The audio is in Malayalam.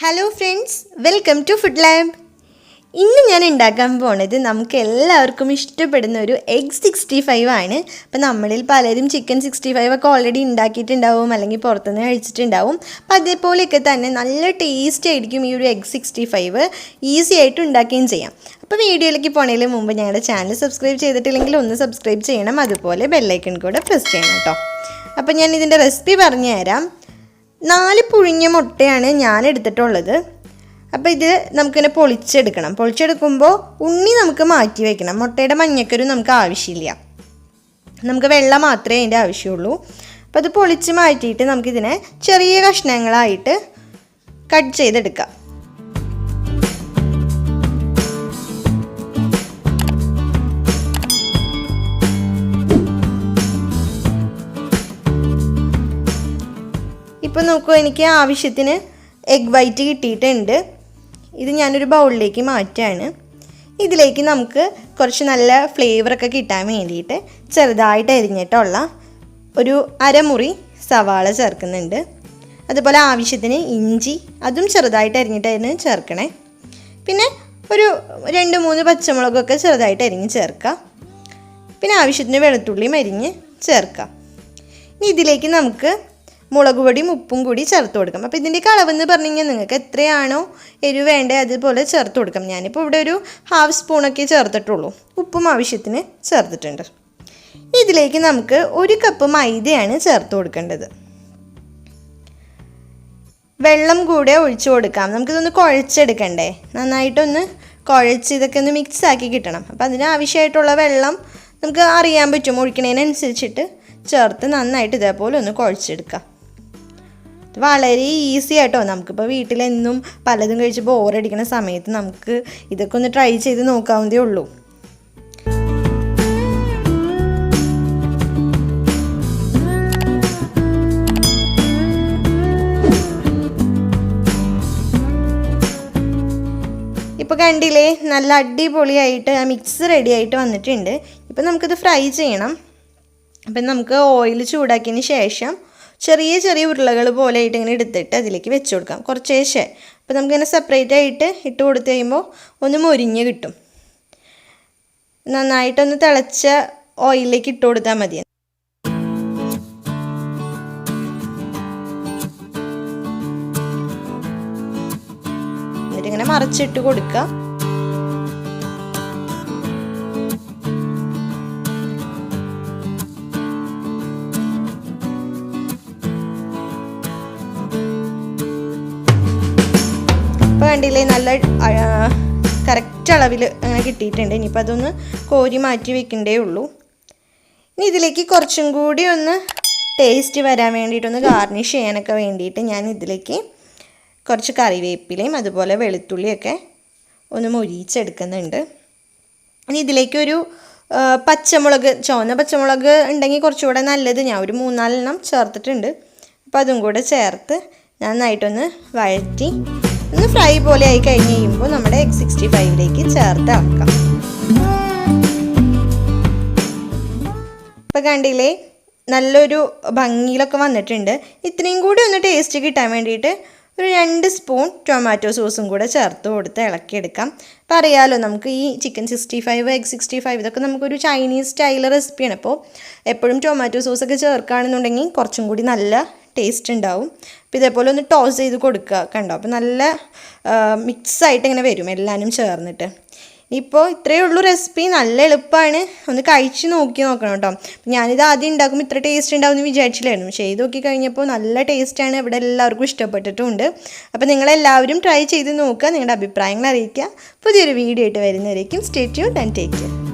Hello friends, welcome to food lab. ഇന്ന് ഞാൻ ഉണ്ടാക്കാൻ പോകുന്നത് നമുക്ക് എല്ലാവർക്കും ഇഷ്ടപ്പെടുന്ന ഒരു എഗ് 65 ആണ്. അപ്പോൾ നമ്മളിൽ പലരും ചിക്കൻ 65 ഒക്കെ ഓൾറെഡി ഉണ്ടാക്കിയിട്ടുണ്ടാവും, അല്ലെങ്കിൽ പുറത്തുനിന്ന് കഴിച്ചിട്ടുണ്ടാവും. അപ്പോൾ അതേപോലെയൊക്കെ തന്നെ നല്ല ടേസ്റ്റ് ആയിരിക്കും ഈ ഒരു എഗ് 65, ഈസി ആയിട്ട് ഉണ്ടാക്കുകയും ചെയ്യാം. അപ്പോൾ വീഡിയോയിലേക്ക് പോണതിന് മുമ്പ് ഞങ്ങളുടെ ചാനൽ സബ്സ്ക്രൈബ് ചെയ്തിട്ടില്ലെങ്കിൽ ഒന്ന് സബ്സ്ക്രൈബ് ചെയ്യണം, അതുപോലെ ബെല്ലൈക്കൺ കൂടെ പ്രസ് ചെയ്യണം കേട്ടോ. അപ്പോൾ ഞാൻ ഇതിൻ്റെ റെസിപ്പി പറഞ്ഞു തരാം. 4 പുഴുങ്ങിയ മുട്ടയാണ് ഞാൻ എടുത്തിട്ടുള്ളത്. അപ്പോൾ ഇത് നമുക്കിങ്ങനെ പൊളിച്ചെടുക്കണം. പൊളിച്ചെടുക്കുമ്പോൾ ഉണ്ണി നമുക്ക് മാറ്റി വയ്ക്കണം. മുട്ടയുടെ മഞ്ഞക്കരു നമുക്ക് ആവശ്യമില്ല, നമുക്ക് വെള്ളം മാത്രമേ അതിൻ്റെ ആവശ്യമുള്ളൂ. അപ്പോൾ അത് പൊളിച്ച് മാറ്റിയിട്ട് നമുക്കിതിനെ ചെറിയ കഷ്ണങ്ങളായിട്ട് കട്ട് ചെയ്തെടുക്കാം. ഇപ്പോൾ നോക്കൂ, എനിക്ക് ആവശ്യത്തിന് എഗ് വൈറ്റ് കിട്ടിയിട്ടുണ്ട്. ഇത് ഞാനൊരു ബൗളിലേക്ക് മാറ്റുകയാണ്. ഇതിലേക്ക് നമുക്ക് കുറച്ച് നല്ല ഫ്ലേവറൊക്കെ കിട്ടാൻ വേണ്ടിയിട്ട് ചെറുതായിട്ട് അരിഞ്ഞിട്ടുള്ള ഒരു അരമുറി സവാള ചേർക്കുന്നുണ്ട്. അതുപോലെ ആവശ്യത്തിന് ഇഞ്ചി, അതും ചെറുതായിട്ട് അരിഞ്ഞിട്ടായിരുന്നു ചേർക്കണേ. പിന്നെ ഒരു 2-3 പച്ചമുളകൊക്കെ ചെറുതായിട്ട് അരിഞ്ഞ് ചേർക്കുക. പിന്നെ ആവശ്യത്തിന് വെളുത്തുള്ളിയും അരിഞ്ഞ് ചേർക്കാം. ഇനി ഇതിലേക്ക് നമുക്ക് മുളക് പൊടിയും ഉപ്പും കൂടി ചേർത്ത് കൊടുക്കാം. അപ്പോൾ ഇതിൻ്റെ അളവെന്ന് പറഞ്ഞു കഴിഞ്ഞാൽ നിങ്ങൾക്ക് എത്രയാണോ എരിവ് വേണ്ടത് അതുപോലെ ചേർത്ത് കൊടുക്കാം. ഞാനിപ്പോൾ ഇവിടെ ഒരു 1/2 സ്പൂണൊക്കെ ചേർത്തിട്ടുള്ളൂ. ഉപ്പും ആവശ്യത്തിന് ചേർത്തിട്ടുണ്ട്. ഇതിലേക്ക് നമുക്ക് 1 കപ്പ് മൈദയാണ് ചേർത്ത് കൊടുക്കേണ്ടത്. വെള്ളം കൂടെ ഒഴിച്ചു കൊടുക്കാം. നമുക്കിതൊന്ന് കുഴച്ചെടുക്കണ്ടേ, നന്നായിട്ടൊന്ന് കുഴച്ച് ഇതൊക്കെ ഒന്ന് മിക്സ് ആക്കി കിട്ടണം. അപ്പോൾ അതിനാവശ്യമായിട്ടുള്ള വെള്ളം നമുക്ക് അറിയാൻ പറ്റും, ഒഴിക്കണതിനനുസരിച്ചിട്ട് ചേർത്ത് നന്നായിട്ട് ഇതേപോലെ ഒന്ന് കുഴച്ചെടുക്കാം. വളരെ ഈസി ആയിട്ടോ. നമുക്കിപ്പോൾ വീട്ടിലെന്നും പലതും കഴിച്ച് ബോറടിക്കുന്ന സമയത്ത് നമുക്ക് ഇതൊക്കെ ഒന്ന് ട്രൈ ചെയ്ത് നോക്കാവുന്നതേ ഉള്ളൂ. ഇപ്പോൾ കണ്ടില്ലേ, നല്ല അടിപൊളിയായിട്ട് ആ മിക്സ് റെഡി ആയിട്ട് വന്നിട്ടുണ്ട്. ഇപ്പം നമുക്കിത് ഫ്രൈ ചെയ്യണം. അപ്പം നമുക്ക് ഓയിൽ ചൂടാക്കിയതിന് ശേഷം ചെറിയ ചെറിയ ഉരുളകൾ പോലെ ആയിട്ട് ഇങ്ങനെ എടുത്തിട്ട് അതിലേക്ക് വെച്ച് കൊടുക്കാം, കുറച്ചേശ്ശെ. അപ്പോൾ നമുക്കിങ്ങനെ സെപ്പറേറ്റ് ആയിട്ട് ഇട്ട് കൊടുത്ത് കഴിയുമ്പോൾ ഒന്ന് മൊരിഞ്ഞ് കിട്ടും. നന്നായിട്ടൊന്ന് തിളച്ച ഓയിലിലേക്ക് ഇട്ട് കൊടുത്താൽ മതി. എന്നിട്ടിങ്ങനെ മറിച്ചിട്ട് കൊടുക്കുക. ഇപ്പോൾ കണ്ടില്ലേ, നല്ല കറക്റ്റ് അളവിൽ അങ്ങനെ കിട്ടിയിട്ടുണ്ട്. ഇനിയിപ്പോൾ അതൊന്ന് കോരി മാറ്റി വെക്കേണ്ടേ ഉള്ളൂ. ഇനി ഇതിലേക്ക് കുറച്ചും കൂടി ഒന്ന് ടേസ്റ്റ് വരാൻ വേണ്ടിയിട്ടൊന്ന് ഗാർണിഷ് ചെയ്യാനൊക്കെ വേണ്ടിയിട്ട് ഞാൻ ഇതിലേക്ക് കുറച്ച് കറിവേപ്പിലയും അതുപോലെ വെളുത്തുള്ളിയൊക്കെ ഒന്ന് മൊരിച്ചെടുക്കുന്നുണ്ട്. ഇനി ഇതിലേക്കൊരു പച്ചമുളക്, ചുവന്ന പച്ചമുളക് ഉണ്ടെങ്കിൽ കുറച്ചുകൂടെ നല്ലത്. ഞാൻ ഒരു 3-4 എണ്ണം ചേർത്തിട്ടുണ്ട്. അപ്പോൾ അതും കൂടെ ചേർത്ത് നന്നായിട്ടൊന്ന് വഴറ്റി ഒന്ന് ഫ്രൈ പോലെ ആയി കഴിഞ്ഞ് കഴിയുമ്പോൾ നമ്മുടെ എഗ് 65ലേക്ക് ചേർത്ത് ഇളക്കാം. ഇപ്പോൾ കണ്ടില്ലേ, നല്ലൊരു ഭംഗിയിലൊക്കെ വന്നിട്ടുണ്ട്. ഇത്രയും കൂടി ഒന്ന് ടേസ്റ്റ് കിട്ടാൻ വേണ്ടിയിട്ട് ഒരു 2 സ്പൂൺ ടൊമാറ്റോ സോസും കൂടെ ചേർത്ത് കൊടുത്ത് ഇളക്കിയെടുക്കാം. അപ്പോൾ അറിയാമല്ലോ, നമുക്ക് ഈ ചിക്കൻ 65, എഗ് 65 ഇതൊക്കെ നമുക്കൊരു ചൈനീസ് സ്റ്റൈൽ റെസിപ്പിയാണ്. അപ്പോൾ എപ്പോഴും ടൊമാറ്റോ സോസൊക്കെ ചേർക്കുകയാണെന്നുണ്ടെങ്കിൽ കുറച്ചും കൂടി നല്ല ടേസ്റ്റ് ഉണ്ടാവും. അപ്പോൾ ഇതേപോലെ ഒന്ന് ടോസ് ചെയ്ത് കൊടുക്കുക, കണ്ടോ. അപ്പോൾ നല്ല മിക്സായിട്ട് ഇങ്ങനെ വരും എല്ലാവരും ചേർന്നിട്ട്. ഇപ്പോൾ ഇത്രയേ ഉള്ളൂ റെസിപ്പി. നല്ല എളുപ്പമാണ്, ഒന്ന് കഴിച്ച് നോക്കണം കേട്ടോ. ഞാനിത് ആദ്യം ഉണ്ടാക്കുമ്പോൾ ഇത്ര ടേസ്റ്റ് ഉണ്ടാവുമെന്ന് വിചാരിച്ചില്ലായിരുന്നു, പക്ഷേ ചെയ്ത് നോക്കി കഴിഞ്ഞപ്പോൾ നല്ല ടേസ്റ്റാണ്. ഇവിടെ എല്ലാവർക്കും ഇഷ്ടപ്പെട്ടിട്ടുമുണ്ട്. അപ്പോൾ നിങ്ങളെല്ലാവരും ട്രൈ ചെയ്ത് നോക്കുക, നിങ്ങളുടെ അഭിപ്രായങ്ങൾ അറിയിക്കുക. പുതിയൊരു വീഡിയോ ആയിട്ട് വരുന്നവരേക്കും stay tuned and take care.